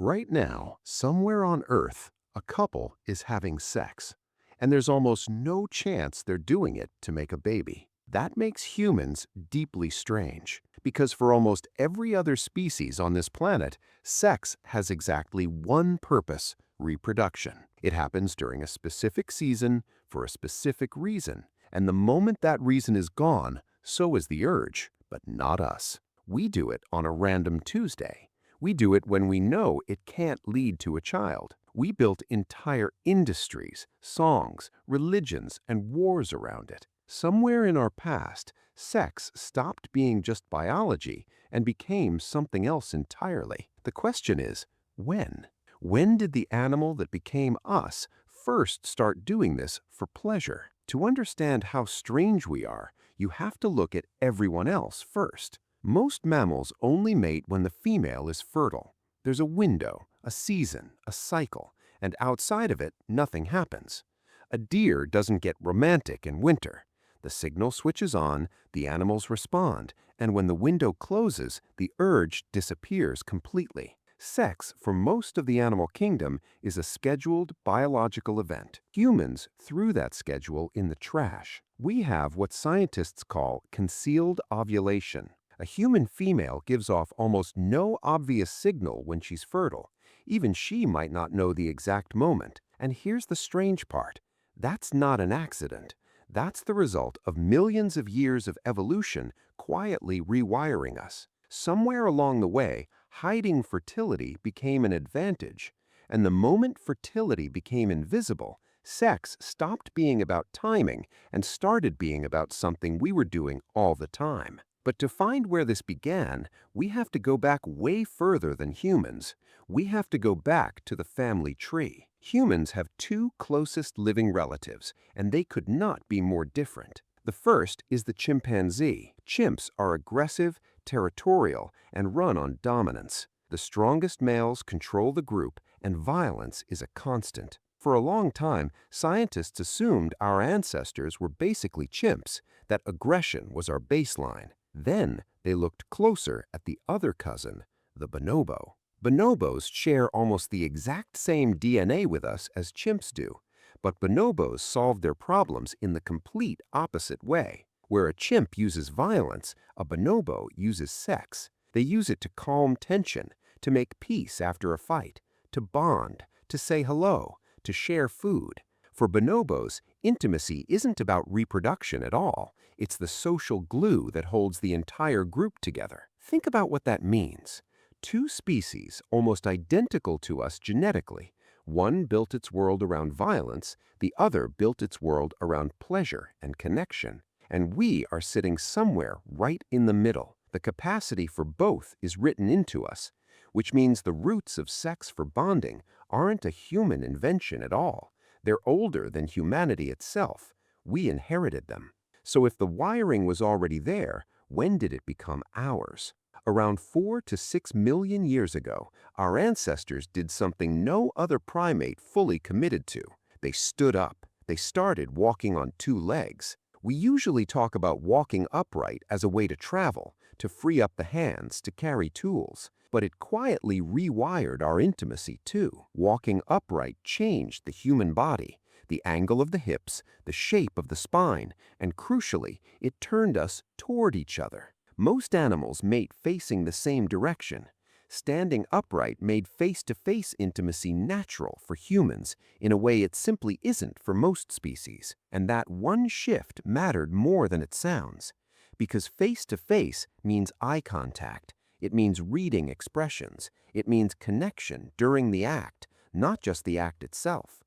Right now, somewhere on Earth, a couple is having sex, and there's almost no chance they're doing it to make a baby. That makes humans deeply strange, because for almost every other species on this planet, sex has exactly one purpose: reproduction. It happens during a specific season for a specific reason, and the moment that reason is gone, so is the urge, but not us. We do it on a random Tuesday. We do it when we know it can't lead to a child. We built entire industries, songs, religions, and wars around it. Somewhere in our past, sex stopped being just biology and became something else entirely. The question is, when? When did the animal that became us first start doing this for pleasure? To understand how strange we are, you have to look at everyone else first. Most mammals only mate when the female is fertile. There's a window, a season, a cycle, and outside of it, nothing happens. A deer doesn't get romantic in winter. The signal switches on, the animals respond, and when the window closes, the urge disappears completely. Sex, for most of the animal kingdom, is a scheduled biological event. Humans threw that schedule in the trash. We have what scientists call concealed ovulation. A human female gives off almost no obvious signal when she's fertile. Even she might not know the exact moment. And here's the strange part. That's not an accident. That's the result of millions of years of evolution quietly rewiring us. Somewhere along the way, hiding fertility became an advantage. And the moment fertility became invisible, sex stopped being about timing and started being about something we were doing all the time. But to find where this began, we have to go back way further than humans. We have to go back to the family tree. Humans have two closest living relatives, and they could not be more different. The first is the chimpanzee. Chimps are aggressive, territorial, and run on dominance. The strongest males control the group, and violence is a constant. For a long time, scientists assumed our ancestors were basically chimps, that aggression was our baseline. Then they looked closer at the other cousin, the bonobo. Bonobos share almost the exact same DNA with us as chimps do, but bonobos solve their problems in the complete opposite way. Where a chimp uses violence, a bonobo uses sex. They use it to calm tension, to make peace after a fight, to bond, to say hello, to share food. For bonobos, intimacy isn't about reproduction at all. It's the social glue that holds the entire group together. Think about what that means. Two species, almost identical to us genetically. One built its world around violence, the other built its world around pleasure and connection. And we are sitting somewhere right in the middle. The capacity for both is written into us, which means the roots of sex for bonding aren't a human invention at all. They're older than humanity itself. We inherited them. So if the wiring was already there, when did it become ours? Around 4 to 6 million years ago, our ancestors did something no other primate fully committed to. They stood up. They started walking on two legs. We usually talk about walking upright as a way to travel, to free up the hands, to carry tools. But it quietly rewired our intimacy too. Walking upright changed the human body, the angle of the hips, the shape of the spine, and crucially, it turned us toward each other. Most animals mate facing the same direction. Standing upright made face-to-face intimacy natural for humans in a way it simply isn't for most species. And that one shift mattered more than it sounds. Because face-to-face means eye contact. It means reading expressions. It means connection during the act, not just the act itself.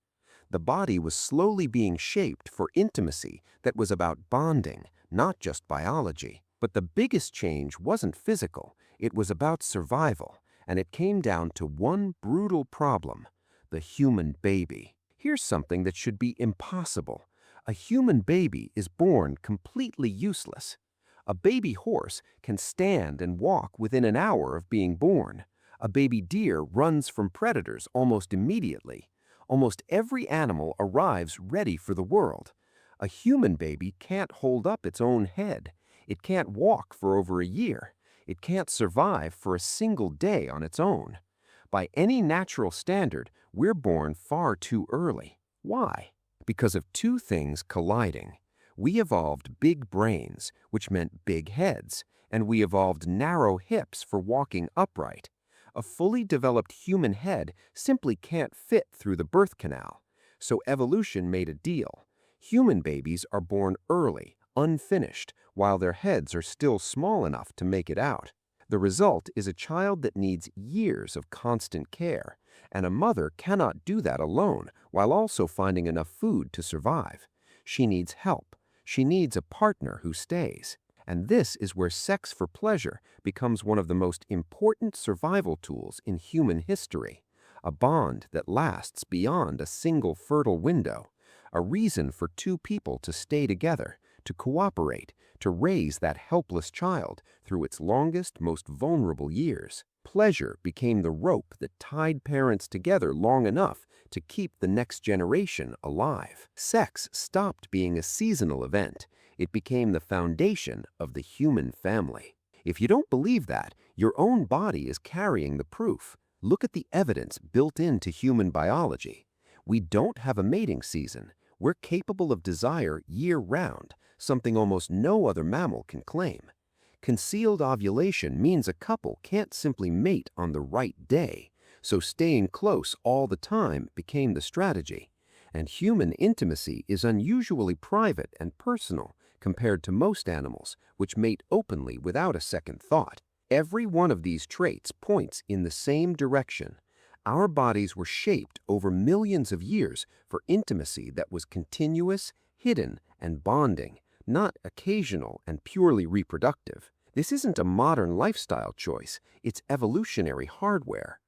The body was slowly being shaped for intimacy that was about bonding, not just biology. But the biggest change wasn't physical, it was about survival, and it came down to one brutal problem: the human baby. Here's something that should be impossible. A human baby is born completely useless. A baby horse can stand and walk within an hour of being born. A baby deer runs from predators almost immediately. Almost every animal arrives ready for the world. A human baby can't hold up its own head. It can't walk for over a year. It can't survive for a single day on its own. By any natural standard, we're born far too early. Why? Because of two things colliding. We evolved big brains, which meant big heads, and we evolved narrow hips for walking upright. A fully developed human head simply can't fit through the birth canal. So evolution made a deal. Human babies are born early, unfinished, while their heads are still small enough to make it out. The result is a child that needs years of constant care, and a mother cannot do that alone while also finding enough food to survive. She needs help. She needs a partner who stays. And this is where sex for pleasure becomes one of the most important survival tools in human history. A bond that lasts beyond a single fertile window. A reason for two people to stay together, to cooperate, to raise that helpless child through its longest, most vulnerable years. Pleasure became the rope that tied parents together long enough to keep the next generation alive. Sex stopped being a seasonal event. It became the foundation of the human family. If you don't believe that, your own body is carrying the proof. Look at the evidence built into human biology. We don't have a mating season. We're capable of desire year-round, something almost no other mammal can claim. Concealed ovulation means a couple can't simply mate on the right day, so staying close all the time became the strategy. And human intimacy is unusually private and personal compared to most animals, which mate openly without a second thought. Every one of these traits points in the same direction. Our bodies were shaped over millions of years for intimacy that was continuous, hidden, and bonding, not occasional and purely reproductive. This isn't a modern lifestyle choice, it's evolutionary hardware.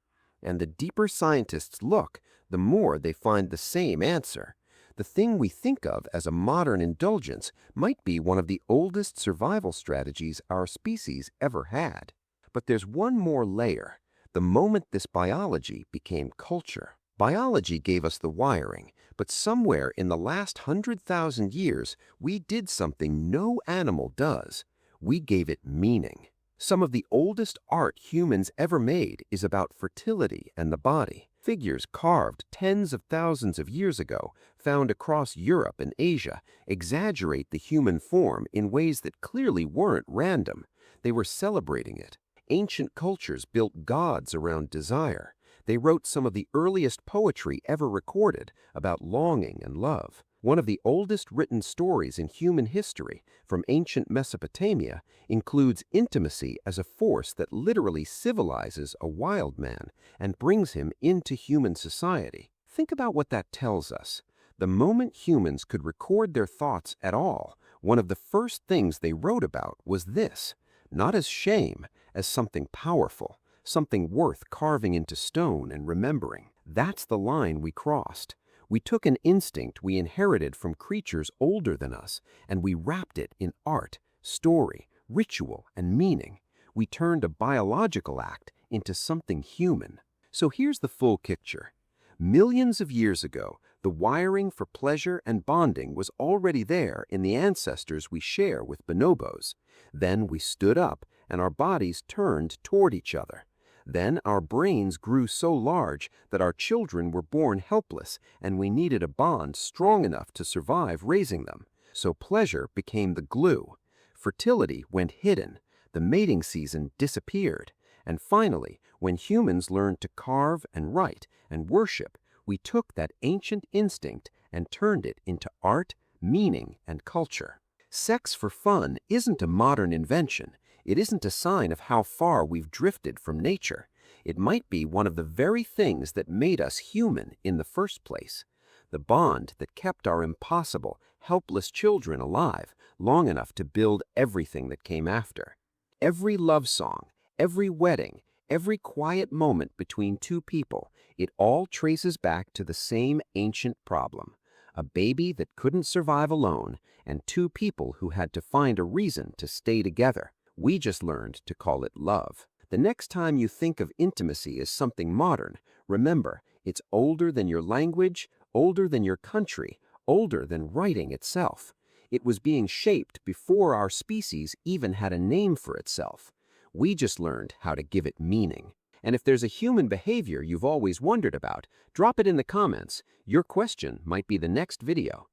And the deeper scientists look, the more they find the same answer. The thing we think of as a modern indulgence might be one of the oldest survival strategies our species ever had. But there's one more layer. The moment this biology became culture. Biology gave us the wiring, but somewhere in the last 100,000 years, we did something no animal does. We gave it meaning. Some of the oldest art humans ever made is about fertility and the body. Figures carved tens of thousands of years ago, found across Europe and Asia, exaggerate the human form in ways that clearly weren't random. They were celebrating it. Ancient cultures built gods around desire. They wrote some of the earliest poetry ever recorded about longing and love. One of the oldest written stories in human history from ancient Mesopotamia includes intimacy as a force that literally civilizes a wild man and brings him into human society. Think about what that tells us. The moment humans could record their thoughts at all, one of the first things they wrote about was this, not as shame, as something powerful, something worth carving into stone and remembering. That's the line we crossed. We took an instinct we inherited from creatures older than us, and we wrapped it in art, story, ritual, and meaning. We turned a biological act into something human. So here's the full picture. Millions of years ago, the wiring for pleasure and bonding was already there in the ancestors we share with bonobos. Then we stood up, and our bodies turned toward each other. Then our brains grew so large that our children were born helpless, and we needed a bond strong enough to survive raising them. So pleasure became the glue. Fertility went hidden. The mating season disappeared. And finally, when humans learned to carve and write and worship, we took that ancient instinct and turned it into art, meaning, and culture. Sex for fun isn't a modern invention. It isn't a sign of how far we've drifted from nature. It might be one of the very things that made us human in the first place. The bond that kept our impossible, helpless children alive long enough to build everything that came after. Every love song, every wedding, every quiet moment between two people, it all traces back to the same ancient problem. A baby that couldn't survive alone, and two people who had to find a reason to stay together. We just learned to call it love. The next time you think of intimacy as something modern, remember, it's older than your language, older than your country, older than writing itself. It was being shaped before our species even had a name for itself. We just learned how to give it meaning. And if there's a human behavior you've always wondered about, drop it in the comments. Your question might be the next video.